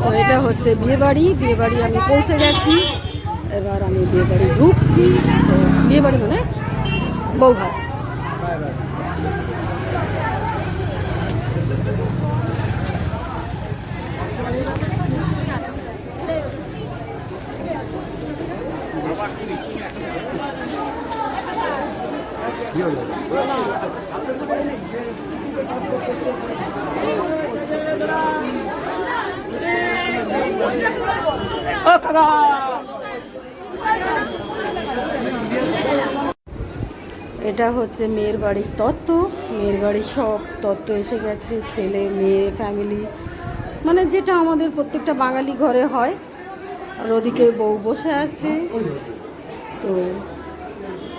তো এটা হচ্ছে বিয়েবাড়ি। বিয়েবাড়ি আমি পৌঁছে গেছি, এবার আমি বিয়েবাড়ি ঢুকছি। তো বিয়েবাড়ি মানে বৌভাত। এটা হচ্ছে মেয়ের বাড়ির তত্ত্ব। মেয়ের বাড়ির সব তত্ত্ব এসে গেছে, ছেলে মেয়ে ফ্যামিলি, মানে যেটা আমাদের প্রত্যেকটা বাঙালি ঘরে হয়। আর ওদিকে বউ বসে আছে। তো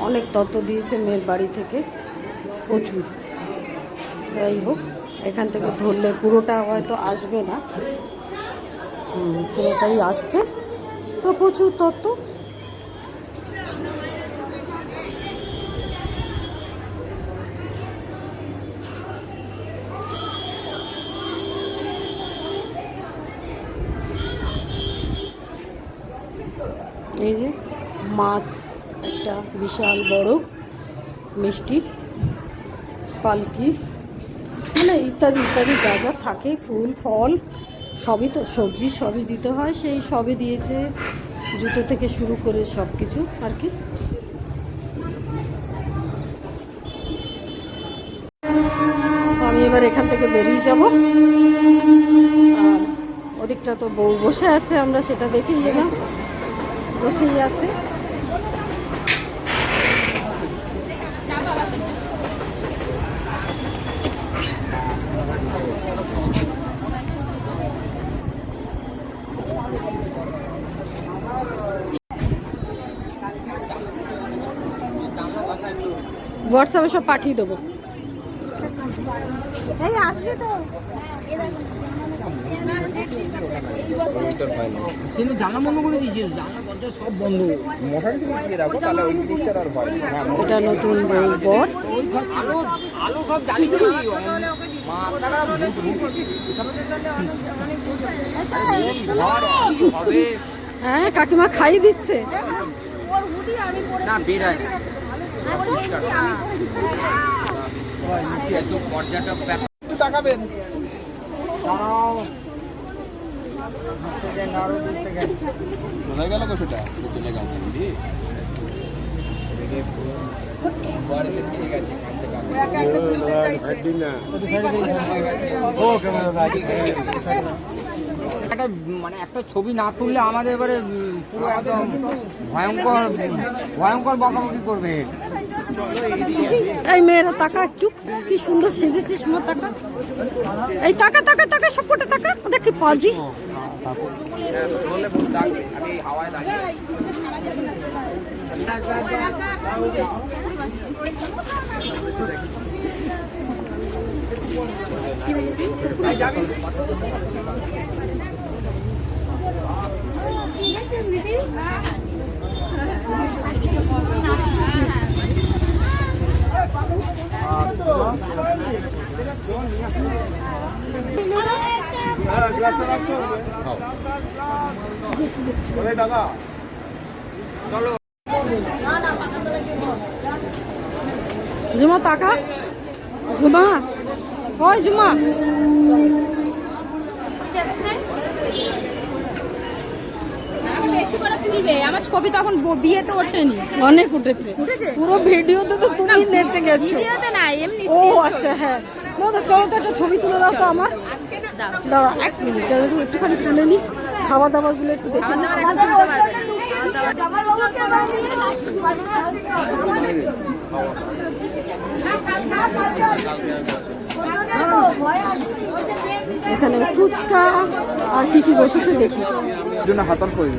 অনেক তত্ত্ব দিয়েছে মেয়ের বাড়ি থেকে, প্রচুর। যাই হোক, এখান থেকে ধরলে পুরোটা হয়তো আসবে না, পুরোটাই আসছে। তো প্রচুর তত্ত্ব। এই যে মাছ একটা বিশাল বড়, মিষ্টি, পালকি, মানে ইত্যাদি ইত্যাদি যা যা থাকে, ফুল ফল সবই, তো সবজি সবই দিতে হয়, সেই সবই দিয়েছে, জুতো থেকে শুরু করে সব কিছু আর কি। আমি এবার এখান থেকে বেরিয়ে যাব। আর ওদিকটা তো বউ বসে আছে, আমরা সেটা দেখেই এলাম, বসেই আছে। হোয়াটসঅ্যাপে সব পাঠিয়ে দেবো। এই আসলে তো জানলা বন্ধ করে দিয়েছিল, জানলা দরজা সব বন্ধ। এটা নতুন বর। আলো সব জ্বালিয়ে হ্যাঁ, কাকিমা খাইয়ে দিচ্ছে। না বেরায় এত পর্যটক তাকাবেন। কোথায় গেল গো সেটা? চলে গেল। ঠিক আছে, মানে একটা ছবি না তুললে আমাদের এবারে পুরো একদম ভয়ঙ্কর ভয়ঙ্কর বকাবকি করবে। এই মেয়েরা তাকা, একটু কি সুন্দর সেজেছিস মা, তাকা। এই তাকা তাকা তাকা, সবকটা তাকা, ওদের কি পাজি। ঝুমা তাকা, ঝুমা, ওই ঝুমা। বেশি করে তুলবে, আমার ছবি তখন বিয়েতে ওঠেনি। অনেক উঠেছে, পুরো ভিডিওতে তো তুমি নেচে গেছো। ভিডিওতে না, এমনি। ও আচ্ছা, হ্যাঁ। চলো তো একটা ছবি তুলে দাও তো আমার। দাঁড়া এক মিনিট, একটুখানি তুলে নি, খাওয়া দাওয়ার গুলো একটু দেখে নি। এখানে ফুচকা আর কি কি বসেছে দেখি। জন্য হাতার করে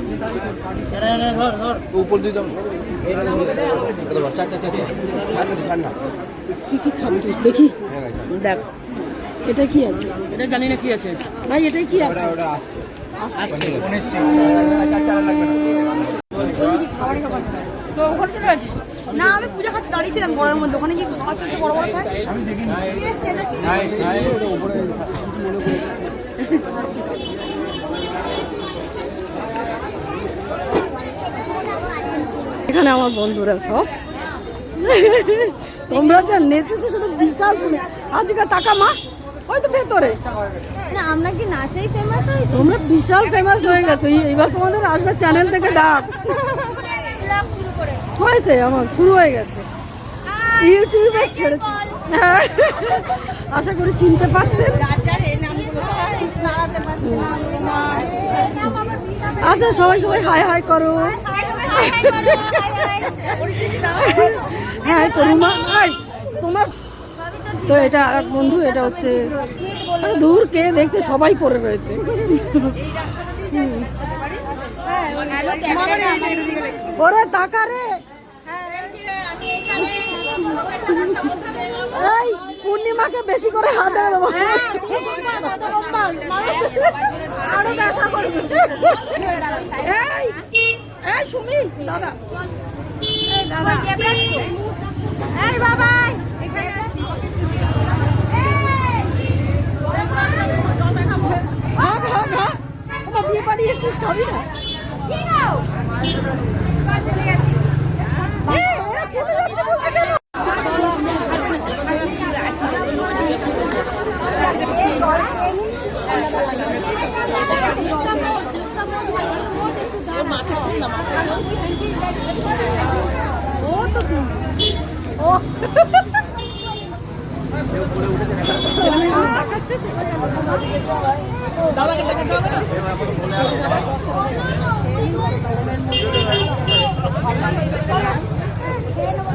উপর দিয়ে দাও। কি কি খাচ্ছিস দেখি, দেখ। এটা কি আছে? এটা জানি না কি আছে ভাই, এটাই কি আছে? তো ওখানে চলে আছিস? না, আমি পূজা খাতে দাঁড়িয়েছিলাম ঘরের মধ্যে, ওখানে গিয়ে খাওয়া চলছে বড় বড় খায়। আমি দেখিনি। এখানে আমার বন্ধুরা সব তোমরা যা নেচেছো শুধু বিশাল তুমি আজকে টাকা মা হয়তো ভেতরে না আমরা কি নাচেই ফেমাস হয়েছি তোমরা বিশাল ফেমাস হয়ে গেছো এবার তোমাদের আসবে চ্যানেল থেকে ডাক ব্লগ শুরু করে হয়েছে আমার শুরু হয়ে গেছে ইউটিউবে ছেড়েছি হ্যাঁ আশা করি চিনতে পারছেন আচ্ছা সবাই সবাই হাই হাই করো হ্যাঁ করু মা হাই তোমার তো এটা এক বন্ধু এটা হচ্ছে আরে দূর কে দেখছে সবাই পড়ে রয়েছে ওরে টাকা রে এই পূর্ণিমাকে বেশি করে হাত দেবো এই এই সুমি দাদা দাদা এই বাবা এখানে আছি ভাগ ভাগ ভাগ আমার বিয়ে বাড়ি এসেছিস খাবি না চলে যাচ্ছে বলছে কেন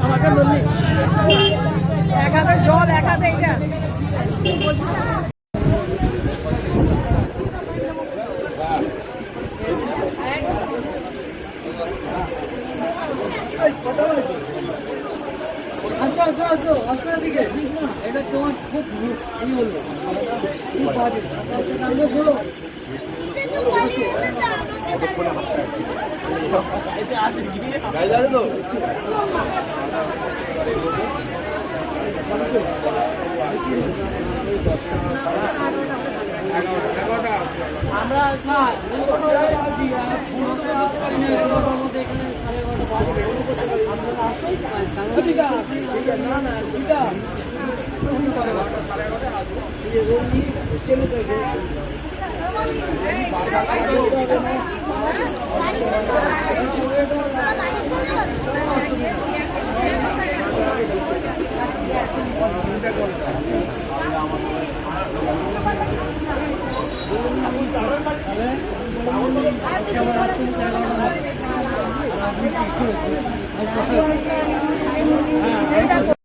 আমাকে বললি এক হাতে জল এক হাতে এটা আসো আসো আসো আসো দিকে এটা তোমার খুব এই বলবো খুব বাজে বলো আমরা এই দেখো